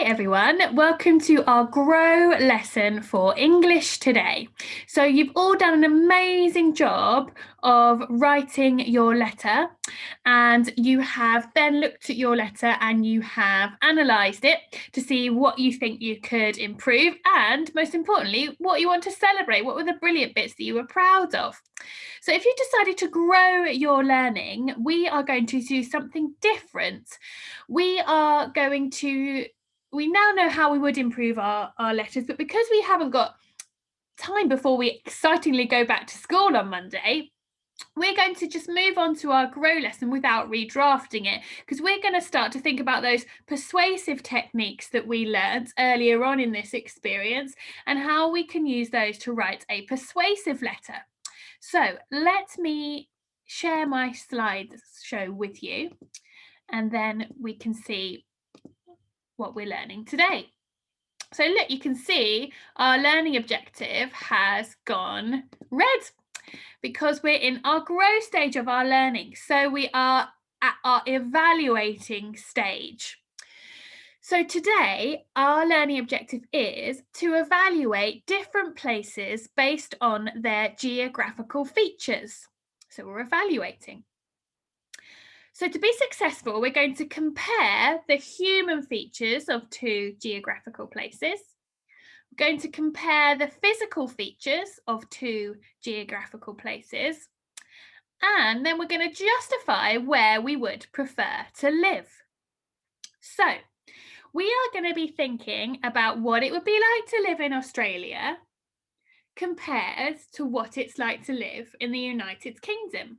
everyone, welcome to our Grow lesson for English today. So you've all done an amazing job of writing your letter, and you have then looked at your letter and you have analysed it to see what you think you could improve and, most importantly, what you want to celebrate. What were the brilliant bits that you were proud of? So if you decided to grow your learning, we are going to do something different. We now know how we would improve our letters, but because we haven't got time before we excitingly go back to school on Monday, we're going to just move on to our grow lesson without redrafting it, because we're going to start to think about those persuasive techniques that we learned earlier on in this experience and how we can use those to write a persuasive letter. So let me share my slideshow with you, and then we can see what we're learning today. So look, you can see our learning objective has gone red because we're in our grow stage of our learning. So we are at our evaluating stage. So today, our learning objective is to evaluate different places based on their geographical features. So we're evaluating. So to be successful, we're going to compare the human features of two geographical places. We're going to compare the physical features of two geographical places. And then we're going to justify where we would prefer to live. So we are going to be thinking about what it would be like to live in Australia compared to what it's like to live in the United Kingdom.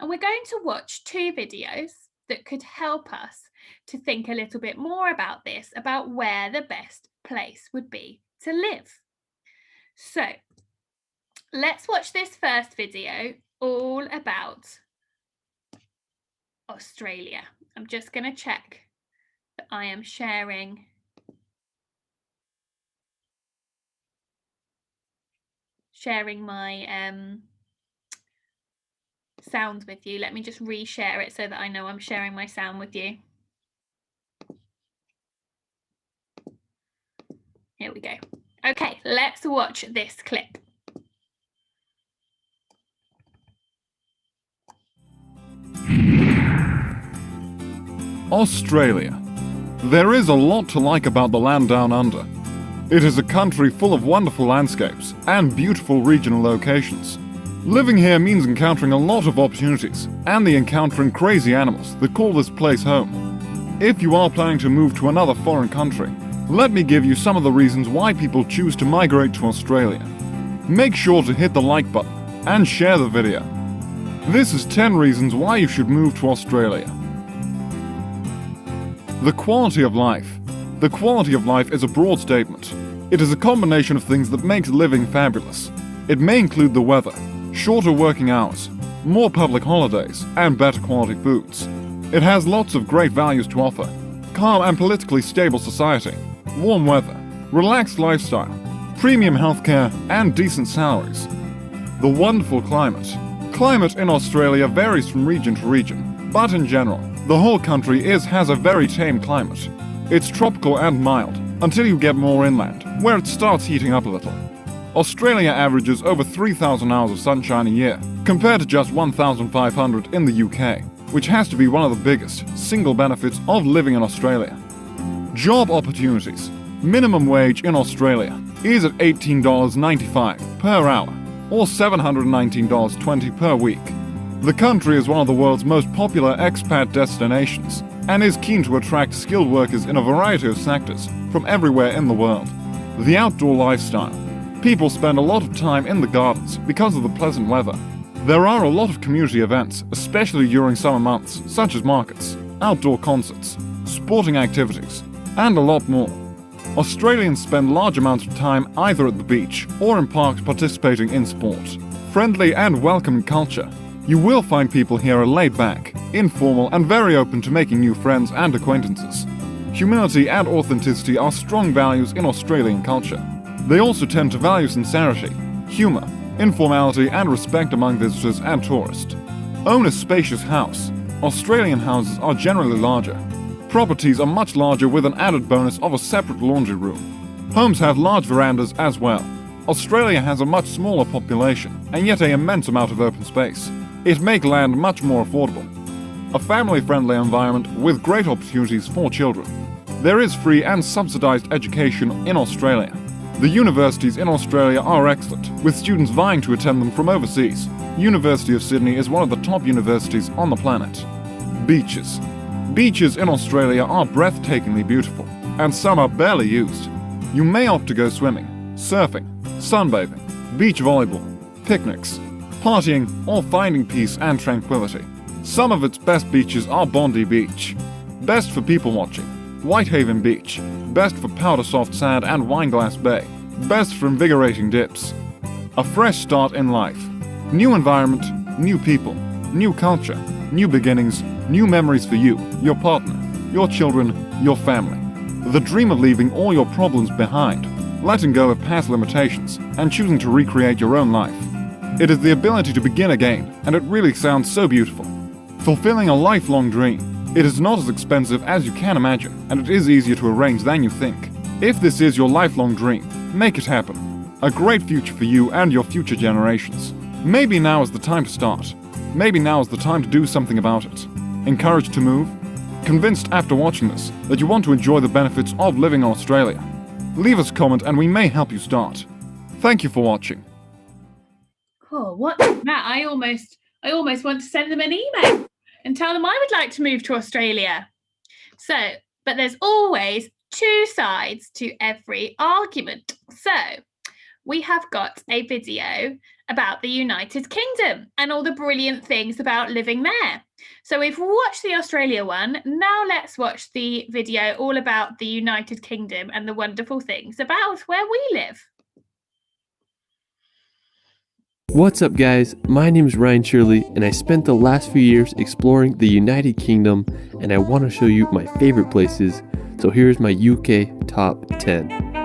And we're going to watch two videos that could help us to think a little bit more about this, about where the best place would be to live. So let's watch this first video all about Australia. I'm just going to check that I am sharing my sound with you. Let me just reshare it so that I know I'm sharing my sound with you. Here we go. Okay, let's watch this clip. Australia. There is a lot to like about the land down under. It is a country full of wonderful landscapes and beautiful regional locations. Living here means encountering a lot of opportunities and the encountering crazy animals that call this place home. If you are planning to move to another foreign country, let me give you some of the reasons why people choose to migrate to Australia. Make sure to hit the like button and share the video. This is 10 reasons why you should move to Australia. The quality of life. The quality of life is a broad statement. It is a combination of things that makes living fabulous. It may include the weather, shorter working hours, more public holidays, and better quality foods. It has lots of great values to offer. Calm and politically stable society, warm weather, relaxed lifestyle, premium healthcare, and decent salaries. The wonderful climate. Climate in Australia varies from region to region, but in general, the whole country has a very tame climate. It's tropical and mild, until you get more inland, where it starts heating up a little. Australia averages over 3,000 hours of sunshine a year, compared to just 1,500 in the UK, which has to be one of the biggest single benefits of living in Australia. Job opportunities. Minimum wage in Australia is at $18.95 per hour, or $719.20 per week. The country is one of the world's most popular expat destinations and is keen to attract skilled workers in a variety of sectors from everywhere in the world. The outdoor lifestyle. People spend a lot of time in the gardens because of the pleasant weather. There are a lot of community events, especially during summer months, such as markets, outdoor concerts, sporting activities, and a lot more. Australians spend large amounts of time either at the beach or in parks participating in sport. Friendly and welcoming culture. You will find people here are laid back, informal, and very open to making new friends and acquaintances. Humility and authenticity are strong values in Australian culture. They also tend to value sincerity, humor, informality, and respect among visitors and tourists. Own a spacious house. Australian houses are generally larger. Properties are much larger with an added bonus of a separate laundry room. Homes have large verandas as well. Australia has a much smaller population and yet an immense amount of open space. It makes land much more affordable. A family-friendly environment with great opportunities for children. There is free and subsidized education in Australia. The universities in Australia are excellent, with students vying to attend them from overseas. University of Sydney is one of the top universities on the planet. Beaches. Beaches in Australia are breathtakingly beautiful, and some are barely used. You may opt to go swimming, surfing, sunbathing, beach volleyball, picnics, partying, or finding peace and tranquility. Some of its best beaches are Bondi Beach, best for people watching, Whitehaven Beach, best for powder soft sand and Wineglass Bay, best for invigorating dips. A fresh start in life. New environment, new people, new culture, new beginnings, new memories for you, your partner, your children, your family. The dream of leaving all your problems behind, letting go of past limitations, and choosing to recreate your own life. It is the ability to begin again, and it really sounds so beautiful. Fulfilling a lifelong dream. It is not as expensive as you can imagine, and it is easier to arrange than you think. If this is your lifelong dream, make it happen. A great future for you and your future generations. Maybe now is the time to start. Maybe now is the time to do something about it. Encouraged to move? Convinced after watching this that you want to enjoy the benefits of living in Australia? Leave us a comment and we may help you start. Thank you for watching. Oh, what Matt? I almost want to send them an email and tell them I would like to move to Australia. So, but there's always two sides to every argument. So, we have got a video about the United Kingdom and all the brilliant things about living there. So we've watched the Australia one. Now let's watch the video all about the United Kingdom and the wonderful things about where we live. What's up guys, my name is Ryan Shirley and I spent the last few years exploring the United Kingdom and I want to show you my favorite places. So here's my UK top 10.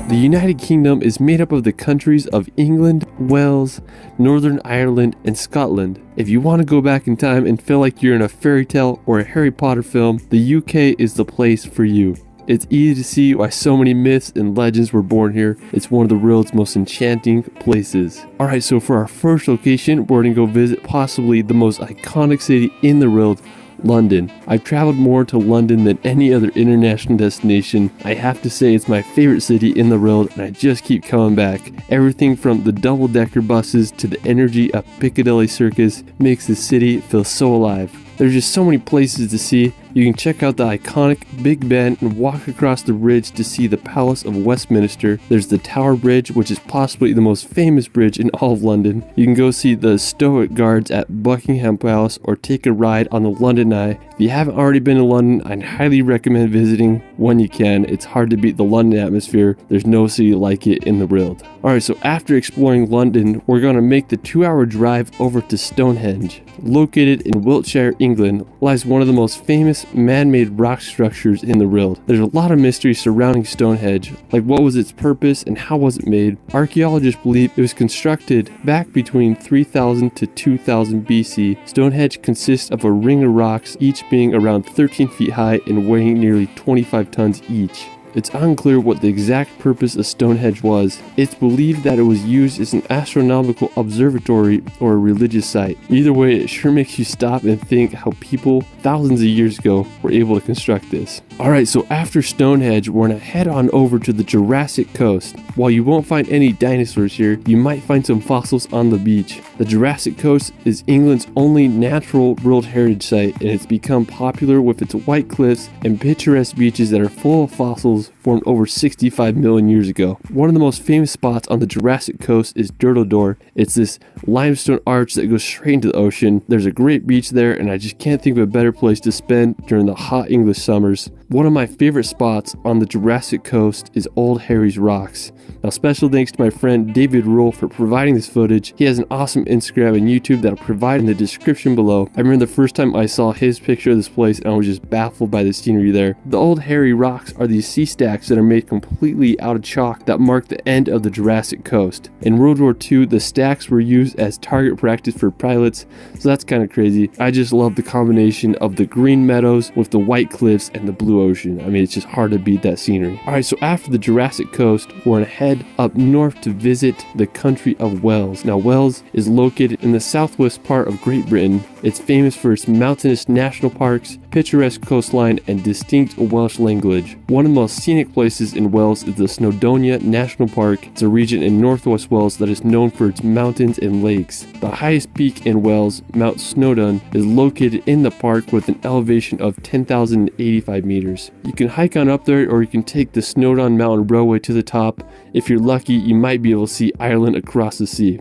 The United Kingdom is made up of the countries of England, Wales, Northern Ireland, and Scotland. If you want to go back in time and feel like you're in a fairy tale or a Harry Potter film, the UK is the place for you. It's easy to see why so many myths and legends were born here. It's one of the world's most enchanting places. Alright, so for our first location, we're going to go visit possibly the most iconic city in the world, London. I've traveled more to London than any other international destination. I have to say it's my favorite city in the world and I just keep coming back. Everything from the double-decker buses to the energy of Piccadilly Circus makes the city feel so alive. There's just so many places to see. You can check out the iconic Big Ben and walk across the bridge to see the Palace of Westminster. There's the Tower Bridge, which is possibly the most famous bridge in all of London. You can go see the Stoic Guards at Buckingham Palace or take a ride on the London Eye. If you haven't already been to London, I'd highly recommend visiting when you can. It's hard to beat the London atmosphere. There's no city like it in the world. Alright, so after exploring London, we're going to make the 2-hour drive over to Stonehenge. Located in Wiltshire, England, lies one of the most famous man-made rock structures in the world. There's a lot of mystery surrounding Stonehenge, like what was its purpose and how was it made. Archaeologists believe it was constructed back between 3000 to 2000 BC. Stonehenge consists of a ring of rocks, each being around 13 feet high and weighing nearly 25 tons each. It's unclear what the exact purpose of Stonehenge was. It's believed that it was used as an astronomical observatory or a religious site. Either way, it sure makes you stop and think how people thousands of years ago were able to construct this. Alright, so after Stonehenge, we're gonna head on over to the Jurassic Coast. While you won't find any dinosaurs here, you might find some fossils on the beach. The Jurassic Coast is England's only natural World Heritage Site, and it's become popular with its white cliffs and picturesque beaches that are full of fossils formed over 65 million years ago. One of the most famous spots on the Jurassic Coast is Durdledore. It's this limestone arch that goes straight into the ocean. There's a great beach there, and I just can't think of a better place to spend during the hot English summers. One of my favorite spots on the Jurassic Coast is Old Harry's Rocks. Now, special thanks to my friend David Roll for providing this footage. He has an awesome Instagram and YouTube that I'll provide in the description below. I remember the first time I saw his picture of this place and I was just baffled by the scenery there. The Old Harry Rocks are these sea statues stacks that are made completely out of chalk that mark the end of the Jurassic coast. In World War II, the stacks were used as target practice for pilots, so that's kind of crazy. I just love the combination of the green meadows with the white cliffs and the blue ocean. I mean, it's just hard to beat that scenery. Alright, so after the Jurassic coast, we're gonna head up north to visit the country of Wales. Now, Wales is located in the southwest part of Great Britain. It's famous for its mountainous national parks, picturesque coastline, and distinct Welsh language. One of the most scenic places in Wales is the Snowdonia National Park. It's a region in northwest Wales that is known for its mountains and lakes. The highest peak in Wales, Mount Snowdon, is located in the park with an elevation of 10,085 meters. You can hike on up there, or you can take the Snowdon Mountain Railway to the top. If you're lucky, you might be able to see Ireland across the sea.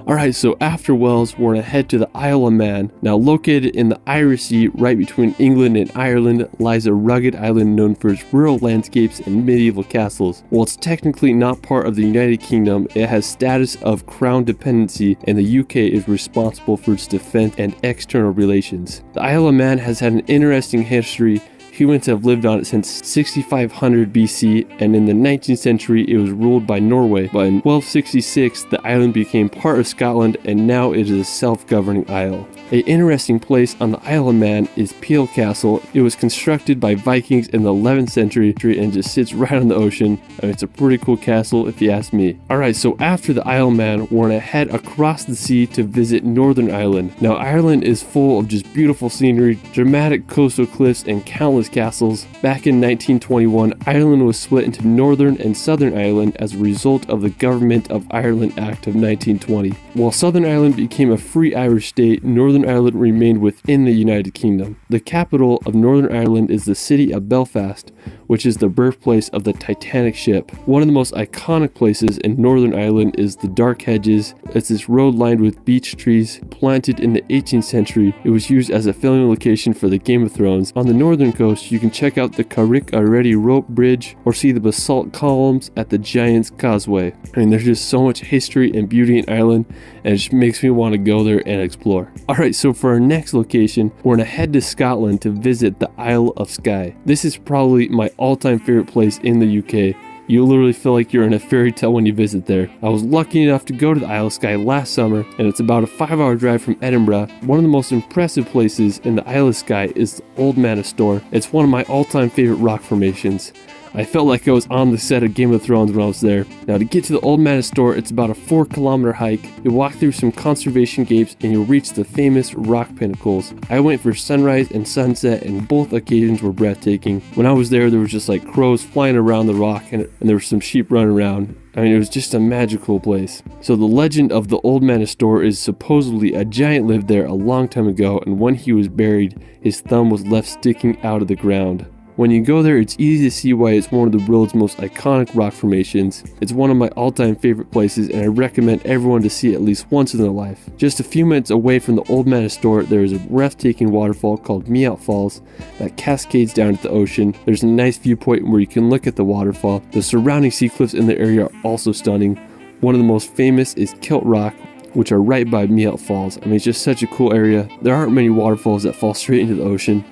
Alright, so after Wales, we're going to head to the Isle of Man. Now, located in the Irish Sea, right between England and Ireland, lies a rugged island known for its rural landscapes and medieval castles. While it's technically not part of the United Kingdom, it has status of crown dependency, and the UK is responsible for its defense and external relations. The Isle of Man has had an interesting history. Humans have lived on it since 6500 BC, and in the 19th century it was ruled by Norway, but in 1266 the island became part of Scotland, and now it is a self-governing isle. An interesting place on the Isle of Man is Peel Castle. It was constructed by Vikings in the 11th century and just sits right on the ocean. I mean, it's a pretty cool castle if you ask me. Alright, so after the Isle of Man, we're going to head across the sea to visit Northern Ireland. Now, Ireland is full of just beautiful scenery, dramatic coastal cliffs, and countless castles. Back in 1921, Ireland was split into Northern and Southern Ireland as a result of the Government of Ireland Act of 1920. While Southern Ireland became a free Irish state, Northern Ireland remained within the United Kingdom. The capital of Northern Ireland is the city of Belfast, which is the birthplace of the Titanic ship. One of the most iconic places in Northern Ireland is the Dark Hedges. It's this road lined with beech trees. Planted in the 18th century, it was used as a filming location for the Game of Thrones. On the northern coast, you can check out the Carrick Already rope bridge or see the basalt columns at the Giant's Causeway. I mean, there's just so much history and beauty in Ireland, and it just makes me want to go there and explore. Alright, so for our next location, we're going to head to Scotland to visit the Isle of Skye. This is probably my all-time favorite place in the UK. You literally feel like you're in a fairy tale when you visit there. I was lucky enough to go to the Isle of Skye last summer, and it's about a 5-hour drive from Edinburgh. One of the most impressive places in the Isle of Skye is the Old Manor Store. It's one of my all-time favorite rock formations. I felt like I was on the set of Game of Thrones when I was there. Now, to get to the Old Manor Store, it's about a 4-kilometer hike. You walk through some conservation gates and you'll reach the famous rock pinnacles. I went for sunrise and sunset, and both occasions were breathtaking. When I was there was just like crows flying around the rock, and there were some sheep running around. I mean, it was just a magical place. So the legend of the Old Manor Store is supposedly a giant lived there a long time ago, and when he was buried, his thumb was left sticking out of the ground. When you go there, it's easy to see why it's one of the world's most iconic rock formations. It's one of my all-time favorite places, and I recommend everyone to see it at least once in their life. Just a few minutes away from the Old Manor Store, there is a breathtaking waterfall called Meout Falls that cascades down to the ocean. There's a nice viewpoint where you can look at the waterfall. The surrounding sea cliffs in the area are also stunning. One of the most famous is Kilt Rock, which are right by Meout Falls. I mean, it's just such a cool area. There aren't many waterfalls that fall straight into the ocean.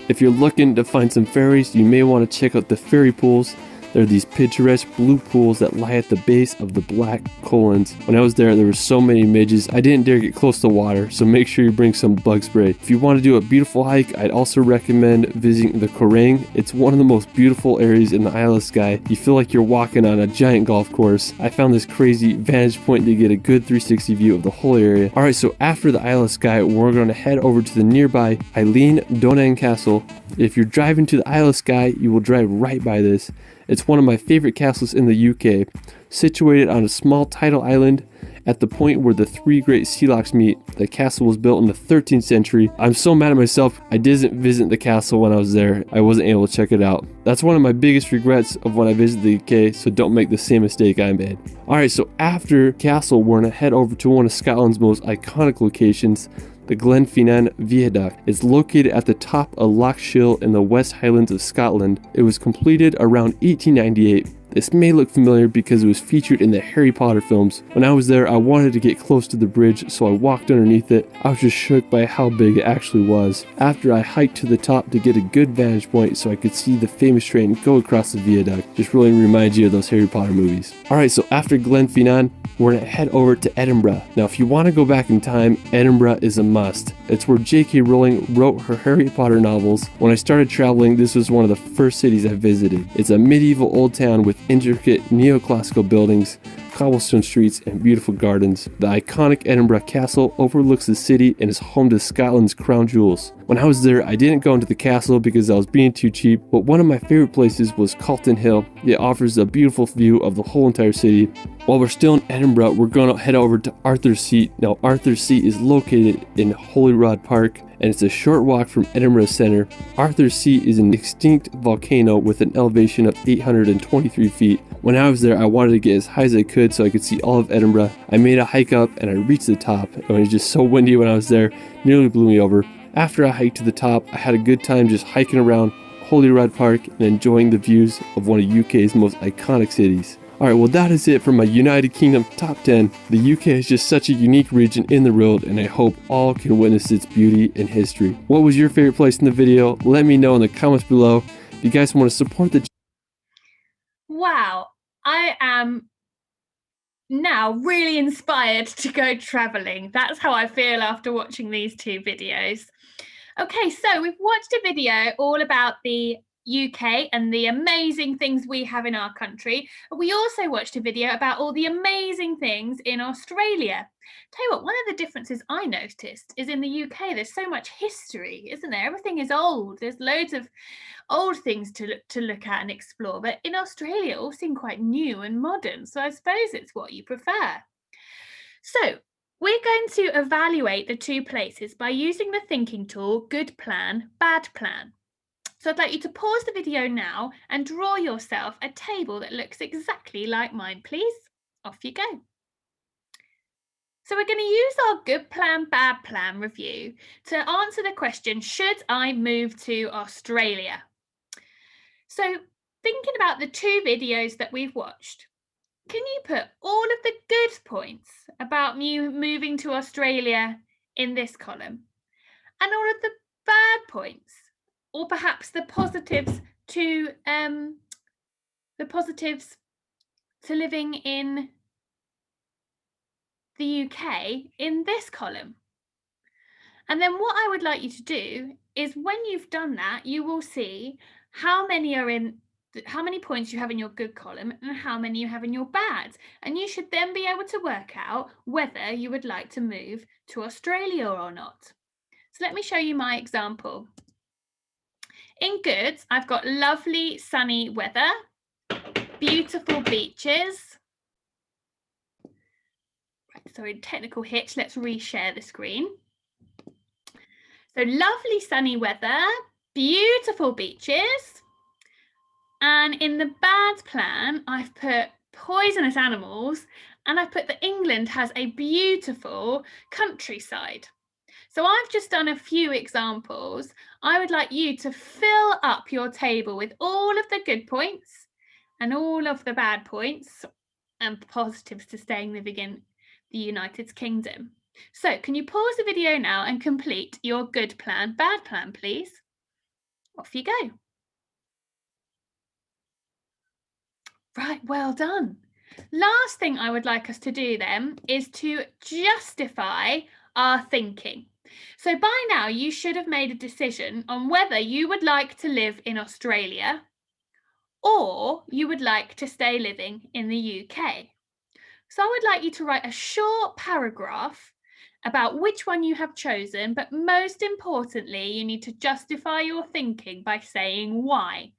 If you're looking to find some fairies, you may want to check out the fairy pools. There are these picturesque blue pools that lie at the base of the Black Colons. When I was there were so many midges, I didn't dare get close to water, so make sure you bring some bug spray. If you want to do a beautiful hike, I'd also recommend visiting the Corang. It's one of the most beautiful areas in the Isle of Skye. You feel like you're walking on a giant golf course. I found this crazy vantage point to get a good 360 view of the whole area. Alright, so after the Isle of Skye, we're going to head over to the nearby Eilean Donan Castle. If you're driving to the Isle of Skye, you will drive right by this. It's one of my favorite castles in the UK. Situated on a small tidal island at the point where the 3 great sea lochs meet, the castle was built in the 13th century. I'm so mad at myself I didn't visit the castle when I was there. I wasn't able to check it out. That's one of my biggest regrets of when I visited the UK, so don't make the same mistake I made. Alright, so after castle, we're going to head over to one of Scotland's most iconic locations, the Glenfinnan Viaduct. It's located at the top of Loch Shiel in the West Highlands of Scotland. It was completed around 1898. This may look familiar because it was featured in the Harry Potter films. When I was there, I wanted to get close to the bridge, so I walked underneath it. I was just shook by how big it actually was. After I hiked to the top to get a good vantage point so I could see the famous train go across the viaduct. Just really reminds you of those Harry Potter movies. Alright, so after Glenfinnan, we're gonna head over to Edinburgh. Now, if you want to go back in time, Edinburgh is a must. It's where J.K. Rowling wrote her Harry Potter novels. When I started traveling, this was one of the first cities I visited. It's a medieval old town with intricate neoclassical buildings, cobblestone streets, and beautiful gardens. The iconic Edinburgh Castle overlooks the city and is home to Scotland's crown jewels. When I was there, I didn't go into the castle because I was being too cheap, but one of my favorite places was Calton Hill. It offers a beautiful view of the whole entire city. While we're still in Edinburgh, we're going to head over to Arthur's Seat. Now, Arthur's Seat is located in Holyrood Park, and it's a short walk from Edinburgh Centre. Arthur's Seat is an extinct volcano with an elevation of 823 feet. When I was there, I wanted to get as high as I could so I could see all of Edinburgh. I made a hike up and I reached the top. It was just so windy when I was there, nearly blew me over. After I hiked to the top, I had a good time just hiking around Holyrood Park and enjoying the views of one of UK's most iconic cities. Alright, well that is it for my United Kingdom top 10. The UK is just such a unique region in the world, and I hope all can witness its beauty and history. What was your favorite place in the video? Let me know in the comments below. If you guys want to support the Wow, I am now really inspired to go traveling. That's how I feel after watching these two videos. Okay, so we've watched a video all about the UK and the amazing things we have in our country. But we also watched a video about all the amazing things in Australia. Tell you what, one of the differences I noticed is in the UK, there's so much history, isn't there? Everything is old. There's loads of old things to look at and explore. But in Australia, it all seemed quite new and modern. So I suppose it's what you prefer. So we're going to evaluate the two places by using the thinking tool, good plan, bad plan. So I'd like you to pause the video now and draw yourself a table that looks exactly like mine, please. Off you go. So we're going to use our good plan, bad plan review to answer the question, should I move to Australia? So thinking about the two videos that we've watched, can you put all of the good points about me moving to Australia in this column and all of the bad points, or perhaps the positives to living in the UK in this column? And then what I would like you to do is, when you've done that, you will see how many points you have in your good column and how many you have in your bad. And you should then be able to work out whether you would like to move to Australia or not. So let me show you my example. In goods, I've got lovely sunny weather, beautiful beaches. Right, sorry, technical hitch. Let's reshare the screen. So lovely sunny weather, beautiful beaches. And in the bad plan, I've put poisonous animals, and I've put that England has a beautiful countryside. So I've just done a few examples. I would like you to fill up your table with all of the good points and all of the bad points and positives to staying living in the United Kingdom. So can you pause the video now and complete your good plan, bad plan, please? Off you go. Right, well done. Last thing I would like us to do then is to justify our thinking. So by now you should have made a decision on whether you would like to live in Australia or you would like to stay living in the UK. So I would like you to write a short paragraph about which one you have chosen, but most importantly, you need to justify your thinking by saying why.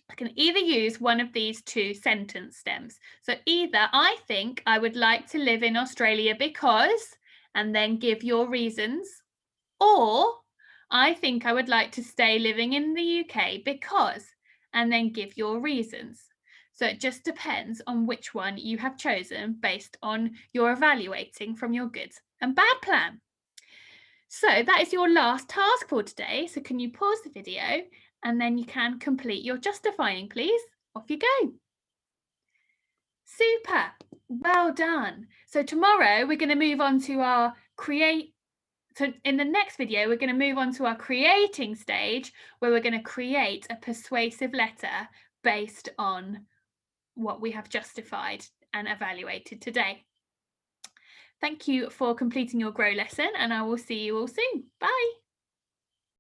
I can either use one of these two sentence stems. So either I think I would like to live in Australia because, and then give your reasons, or I think I would like to stay living in the UK because, and then give your reasons. So it just depends on which one you have chosen based on your evaluating from your good and bad plan. So that is your last task for today. So can you pause the video and then you can complete your justifying, please? Off you go. Super. Well done. So tomorrow we're going to move on to our So in the next video, we're going to move on to our creating stage, where we're going to create a persuasive letter based on what we have justified and evaluated today. Thank you for completing your Grow lesson, and I will see you all soon. Bye.